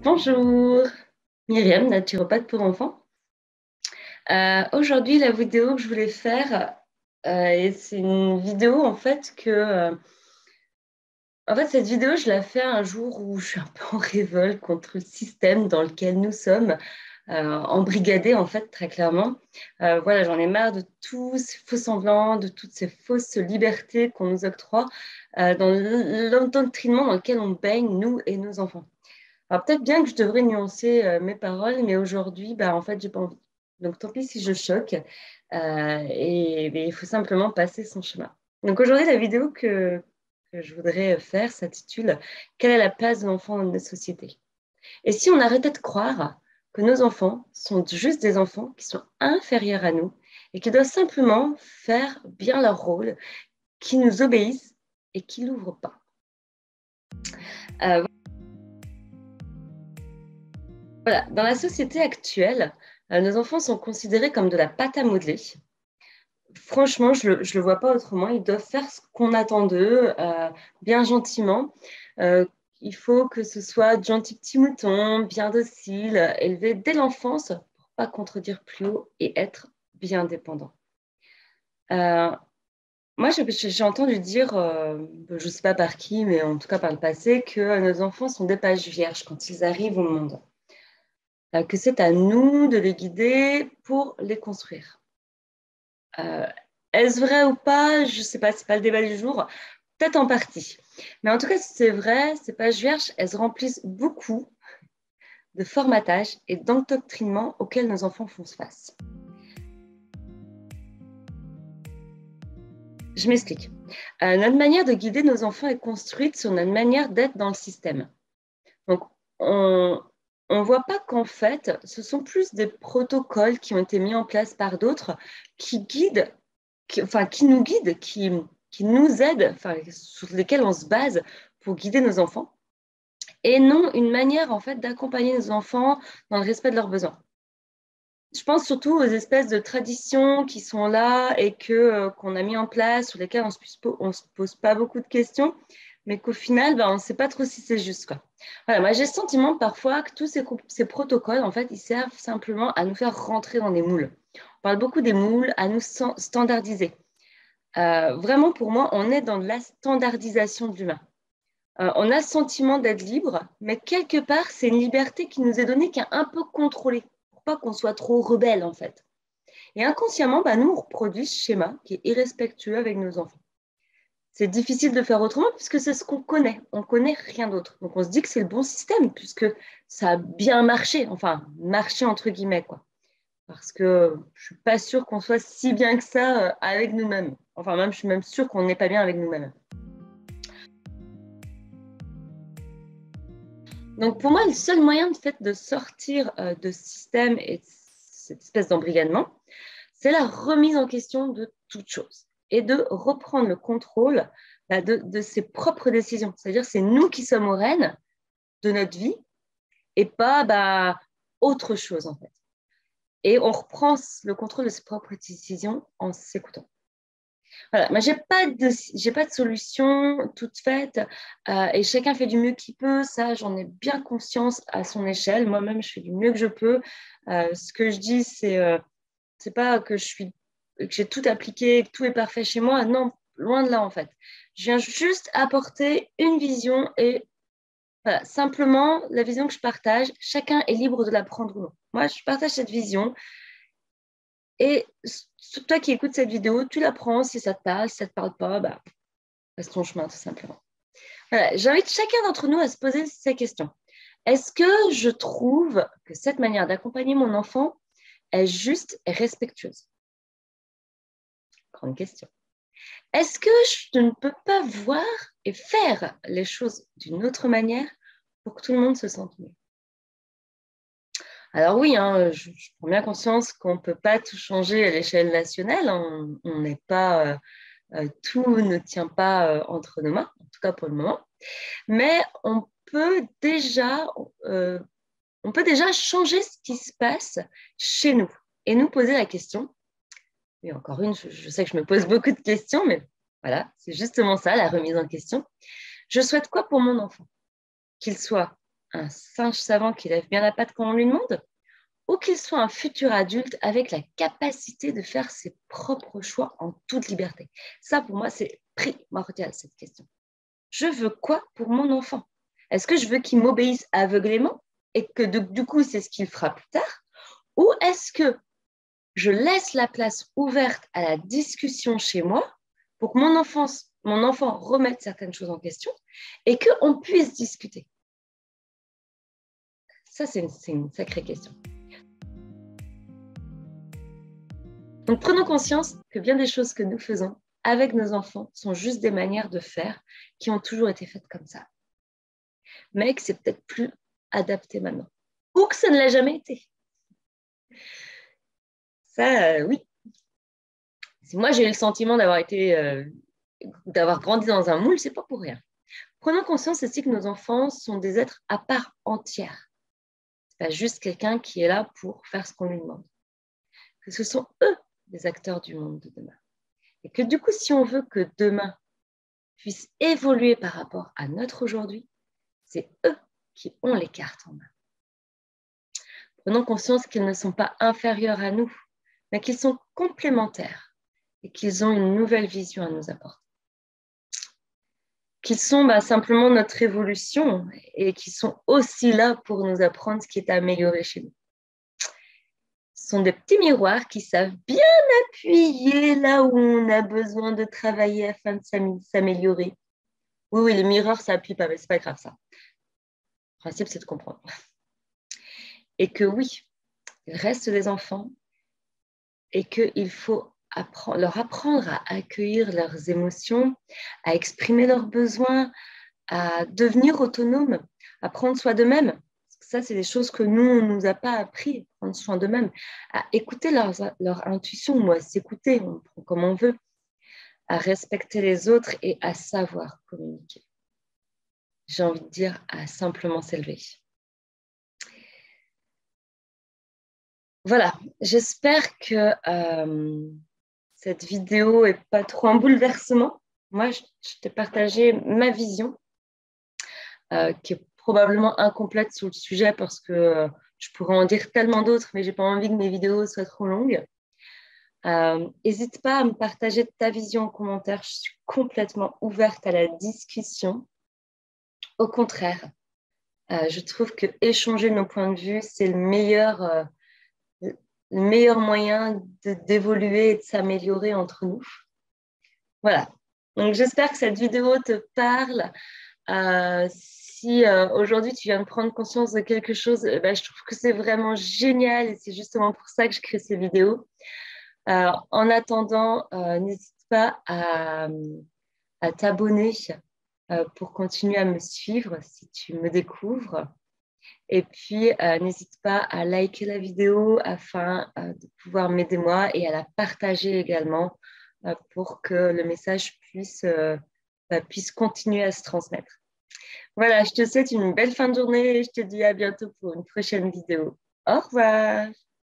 Bonjour, Myriam, naturopathe pour enfants. Aujourd'hui, la vidéo que je voulais faire, c'est une vidéo en fait, cette vidéo, je la fais un jour où je suis un peu en révolte contre le système dans lequel nous sommes, embrigadés en fait, très clairement. Voilà, j'en ai marre de tous ces faux semblants, de toutes ces fausses libertés qu'on nous octroie dans l'endoctrinement dans lequel on baigne, nous et nos enfants. Alors peut-être bien que je devrais nuancer mes paroles, mais aujourd'hui, en fait, j'ai pas envie. Donc tant pis si je choque. Mais il faut simplement passer son chemin. Donc aujourd'hui, la vidéo que je voudrais faire s'intitule Quelle est la place de l'enfant dans notre société? Et si on arrêtait de croire que nos enfants sont juste des enfants qui sont inférieurs à nous et qui doivent simplement faire bien leur rôle, qui nous obéissent et qui l'ouvrent pas. Euh, Voilà. Dans la société actuelle, nos enfants sont considérés comme de la pâte à modeler. Franchement, je ne le vois pas autrement. Ils doivent faire ce qu'on attend d'eux, bien gentiment. Euh, il faut que ce soit de gentils petits moutons, bien dociles, élevés dès l'enfance pour pas contredire plus haut et être bien dépendants. Euh, Moi, j'ai entendu dire, je ne sais pas par qui, mais en tout cas par le passé, que nos enfants sont des pages vierges quand ils arrivent au monde. Que c'est à nous de les guider pour les construire. Euh, Est-ce vrai ou pas? Je ne sais pas, ce n'est pas le débat du jour. Peut-être en partie. Mais en tout cas, si c'est vrai, ces pages vierges, elles remplissent beaucoup de formatage et d'endoctrinement auxquels nos enfants font face. Je m'explique. Notre manière de guider nos enfants est construite sur notre manière d'être dans le système. Donc, on ne voit pas qu'en fait, ce sont plus des protocoles qui ont été mis en place par d'autres qui guident qui nous guident, qui nous aident, sur lesquels on se base pour guider nos enfants, et non une manière en fait d'accompagner nos enfants dans le respect de leurs besoins. Je pense surtout aux espèces de traditions qui sont là et qu'on a mis en place, sur lesquelles on ne se pose pas beaucoup de questions, mais qu'au final, on ne sait pas trop si c'est juste, quoi. Voilà, moi j'ai le sentiment parfois que tous ces protocoles, en fait, ils servent simplement à nous faire rentrer dans des moules. On parle beaucoup des moules, à nous standardiser. Vraiment, pour moi, on est dans de la standardisation de l'humain. On a le sentiment d'être libre, mais quelque part, c'est une liberté qui nous est donnée, qui est un peu contrôlée, pour pas qu'on soit trop rebelle, en fait. Et inconsciemment, nous, on reproduit ce schéma qui est irrespectueux avec nos enfants. C'est difficile de faire autrement puisque c'est ce qu'on connaît. On connaît rien d'autre. Donc, on se dit que c'est le bon système puisque ça a bien marché, enfin, marché entre guillemets, quoi. Parce que je suis pas sûre qu'on soit si bien que ça avec nous-mêmes. Enfin, même, je suis même sûre qu'on n'est pas bien avec nous-mêmes. Donc, pour moi, le seul moyen de sortir de ce système et de cette espèce d'embrigadement, c'est la remise en question de toute chose et de reprendre le contrôle de ses propres décisions. C'est-à-dire, c'est nous qui sommes aux rênes de notre vie et pas autre chose, en fait. Et on reprend le contrôle de ses propres décisions en s'écoutant. Voilà, moi, j'ai pas de solution toute faite et chacun fait du mieux qu'il peut. Ça, j'en ai bien conscience à son échelle. Moi-même, je fais du mieux que je peux. Ce que je dis, c'est pas que j'ai tout appliqué, que tout est parfait chez moi. Non, loin de là, en fait. Je viens juste apporter une vision et voilà, simplement, la vision que je partage, chacun est libre de la prendre ou non. Moi, je partage cette vision. Et toi qui écoutes cette vidéo, tu la prends si ça te parle, si ça ne te parle pas, passe ton chemin tout simplement. Voilà, j'invite chacun d'entre nous à se poser ces questions. Est-ce que je trouve que cette manière d'accompagner mon enfant est juste et respectueuse? Grande question. Est-ce que je ne peux pas voir et faire les choses d'une autre manière pour que tout le monde se sente mieux? Alors oui, hein, je prends bien conscience qu'on ne peut pas tout changer à l'échelle nationale. On n'est pas tout ne tient pas entre nos mains, en tout cas pour le moment. Mais euh, on peut déjà changer ce qui se passe chez nous et nous poser la question. Et encore une, je sais que je me pose beaucoup de questions, mais voilà, c'est justement ça, la remise en question. Je souhaite quoi pour mon enfant? Qu'il soit un singe savant qui lève bien la patte quand on lui demande, ou qu'il soit un futur adulte avec la capacité de faire ses propres choix en toute liberté. Ça, pour moi, c'est primordial, cette question. Je veux quoi pour mon enfant? Est-ce que je veux qu'il m'obéisse aveuglément et que du coup, c'est ce qu'il fera plus tard? Ou est-ce que je laisse la place ouverte à la discussion chez moi pour que mon enfant remette certaines choses en question et qu'on puisse discuter? Ça, c'est une sacrée question. Donc, prenons conscience que bien des choses que nous faisons avec nos enfants sont juste des manières de faire qui ont toujours été faites comme ça. Mais que c'est peut-être plus adapté maintenant. Ou que ça ne l'a jamais été. Ça, oui. Si moi, j'ai eu le sentiment d'avoir grandi dans un moule, c'est pas pour rien. Prenons conscience aussi que nos enfants sont des êtres à part entière. C'est pas juste quelqu'un qui est là pour faire ce qu'on lui demande. Que ce sont eux les acteurs du monde de demain. Et que du coup, si on veut que demain puisse évoluer par rapport à notre aujourd'hui, c'est eux qui ont les cartes en main. Prenons conscience qu'ils ne sont pas inférieurs à nous, mais qu'ils sont complémentaires et qu'ils ont une nouvelle vision à nous apporter. Qu'ils sont simplement notre évolution et qu'ils sont aussi là pour nous apprendre ce qui est amélioré chez nous. Ce sont des petits miroirs qui savent bien appuyer là où on a besoin de travailler afin de s'améliorer. Oui, les miroirs, ça appuie pas, mais c'est pas grave ça. Le principe, c'est de comprendre. Et que oui, ils restent des enfants et qu'il faut leur apprendre à accueillir leurs émotions, à exprimer leurs besoins, à devenir autonomes, à prendre soin d'eux-mêmes. Ça, c'est des choses que nous, on ne nous a pas appris, prendre soin d'eux-mêmes, à écouter leur intuition ou à s'écouter, on prend comme on veut, à respecter les autres et à savoir communiquer. J'ai envie de dire à simplement s'élever. Voilà, j'espère que cette vidéo n'est pas trop un bouleversement. Moi, je t'ai partagé ma vision, qui est probablement incomplète sur le sujet parce que je pourrais en dire tellement d'autres, mais je n'ai pas envie que mes vidéos soient trop longues. N'hésite pas à me partager ta vision en commentaire. Je suis complètement ouverte à la discussion. Au contraire, je trouve que échanger nos points de vue, c'est le meilleur moyen d'évoluer et de s'améliorer entre nous. Voilà. Donc, j'espère que cette vidéo te parle. Si aujourd'hui, tu viens de prendre conscience de quelque chose, je trouve que c'est vraiment génial et c'est justement pour ça que je crée ces vidéos. En attendant, n'hésite pas à t'abonner pour continuer à me suivre si tu me découvres. Et puis, n'hésite pas à liker la vidéo afin de pouvoir m'aider moi et à la partager également pour que le message puisse continuer à se transmettre. Voilà, je te souhaite une belle fin de journée et je te dis à bientôt pour une prochaine vidéo. Au revoir!